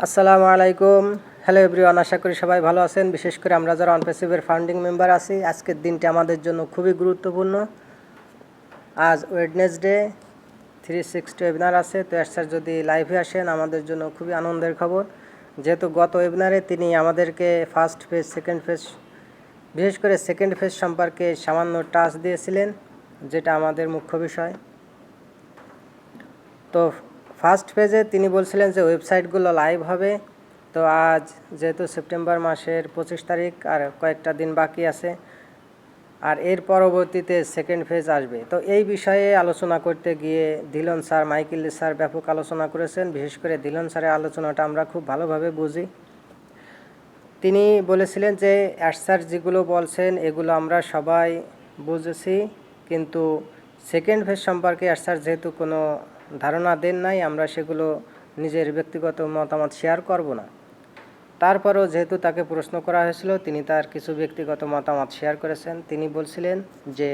আসসালামু আলাইকুম। Hello everyone, আশা করি সবাই ভালো আছেন। বিশেষ করে আমরা যারা অনপ্যাসিভের ফাউন্ডিং মেম্বার আছি, আজকের দিনটি আমাদের জন্য খুবই গুরুত্বপূর্ণ। আজ ওয়েডনেসডে 360 ওয়েবিনার আছে। তো স্যার যদি লাইভে আসেন আমাদের জন্য খুবই আনন্দের খবর, যেহেতু গত ওয়েবিনারে তিনি আমাদেরকে ফার্স্ট ফেজ, সেকেন্ড ফেজ, বিশেষ করে সেকেন্ড ফেজ সম্পর্কে সামান্য টাচ দিয়েছিলেন, যেটা আমাদের মুখ্য বিষয়। তো ফার্স্ট পেজে তিনি বলছিলেন যে ওয়েবসাইটগুলো লাইভ হবে। তো আজ যেহেতু সেপ্টেম্বর মাসের 25 তারিখ, আর কয়েকটা দিন বাকি আছে, আর এর পরবর্তীতে সেকেন্ড ফেজ আসবে। তো এই বিষয়ে আলোচনা করতে গিয়ে ধিলন স্যার, মাইকেল স্যার ব্যাপক আলোচনা করেছেন। বিশেষ করে ধিলন স্যারের আলোচনাটা আমরা খুব ভালোভাবে বুঝি। তিনি বলেছিলেন যে স্যার যেগুলো বলছেন এগুলো আমরা সবাই বুঝেছি, কিন্তু সেকেন্ড ফেজ সম্পর্কে স্যার যেহেতু কোনো ধারণা দেন নাই, আমরা সেগুলো নিজের ব্যক্তিগত মতামত শেয়ার করব না। তারপরও যেহেতু তাকে প্রশ্ন করা হয়েছিল, তিনি তার কিছু ব্যক্তিগত মতামত শেয়ার করেছেন। তিনি বলছিলেন যে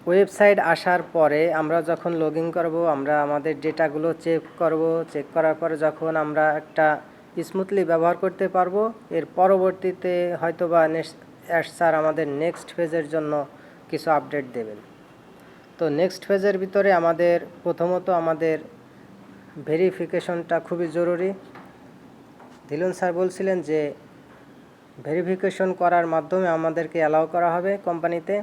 ওয়েবসাইট আসার পরে আমরা যখন লগ ইন করবো, আমরা আমাদের ডেটাগুলো চেক করব। চেক করার পরে যখন আমরা একটা স্মুথলি ব্যবহার করতে পারবো, এর পরবর্তীতে হয়তোবা স্যার আমাদের নেক্সট ফেজের জন্য কিছু আপডেট দেবেন। তো নেক্সট ফেজের ভিতরে প্রথমত আমাদের ভেরিফিকেশনটা খুবই জরুরি। ধিলন স্যার বলছিলেন যে ভেরিফিকেশন করার মাধ্যমে আমাদেরকে অ্যালাউ করা হবে কোম্পানিতে।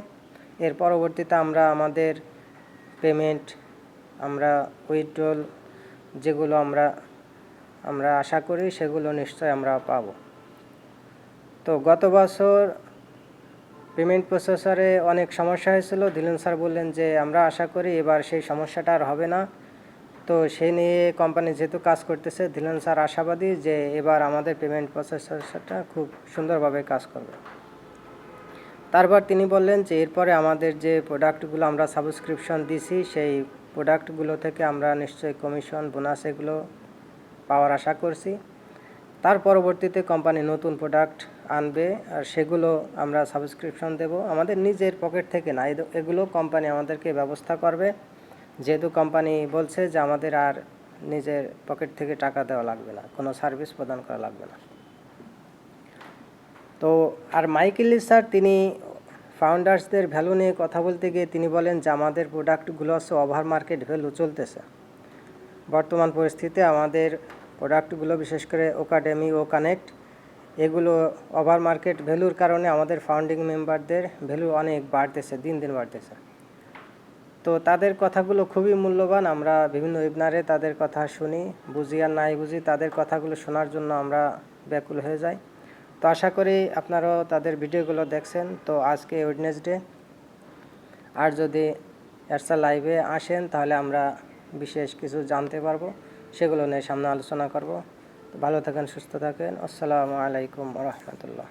এর পরবর্তীতে আমরা আমাদের পেমেন্ট, আমরা উইথড্রল যেগুলো আমরা আশা করি সেগুলো নিশ্চয় আমরা পাব। তো গত বছর পেমেন্ট প্রসেসরে অনেক সমস্যা হয়েছিল। ধিলন স্যার বললেন যে আমরা আশা করি এবার সেই সমস্যাটা আর হবে না। তো সেই নিয়ে কোম্পানি যেহেতু কাজ করতেছে, ধিলন স্যার আশাবাদী যে এবার আমাদের পেমেন্ট প্রসেসরটা খুব সুন্দরভাবে কাজ করবে। তারপর তিনি বললেন যে এরপরে আমাদের যে প্রোডাক্টগুলো আমরা সাবস্ক্রিপশন দিছি, সেই প্রোডাক্টগুলো থেকে আমরা নিশ্চয়ই কমিশন, বোনাস এগুলো পাওয়ার আশা করছি। তার পরবর্তীতে কোম্পানি নতুন প্রোডাক্ট আনবে, আর সেগুলো আমরা সাবস্ক্রিপশন দেব, আমাদের নিজের পকেট থেকে না। এগুলো কোম্পানি আমাদেরকে ব্যবস্থা করবে, যেহেতু কোম্পানি বলছে যে আমাদের আর নিজের পকেট থেকে টাকা দেওয়া লাগবে না, কোনো সার্ভিস প্রদান করা লাগবে না। তো আর মাইকেল স্যার তিনি ফাউন্ডার্সদের ভ্যালু নিয়ে কথা বলতে গিয়ে তিনি বলেন যে আমাদের প্রোডাক্টগুলো হচ্ছে ওভার মার্কেট ভ্যালু চলতেছে বর্তমান পরিস্থিতিতে। আমাদের প্রোডাক্টগুলো বিশেষ করে ওকাডেমি ও কানেক্ট, এগুলো ওভার মার্কেট ভ্যালুর কারণে আমাদের ফাউন্ডিং মেম্বারদের ভ্যালু অনেক বাড়তেছে, দিন দিন বাড়তেছে। তো তাদের কথাগুলো খুবই মূল্যবান। আমরা বিভিন্ন ওয়েবিনারে তাদের কথা শুনি, বুঝি আর নাই বুঝি, তাদের কথাগুলো শোনার জন্য আমরা ব্যাকুল হয়ে যাই। তো আশা করি আপনারাও তাদের ভিডিওগুলো দেখছেন। তো আজকে ওয়েডনেসডে, আর যদি এরসা লাইভে আসেন তাহলে আমরা বিশেষ কিছু জানতে পারবো, সেগুলো নিয়ে সামনে আলোচনা করব। ভালো থাকেন, সুস্থ থাকেন। আসসালামু আলাইকুম ওয়া রাহমাতুল্লাহ।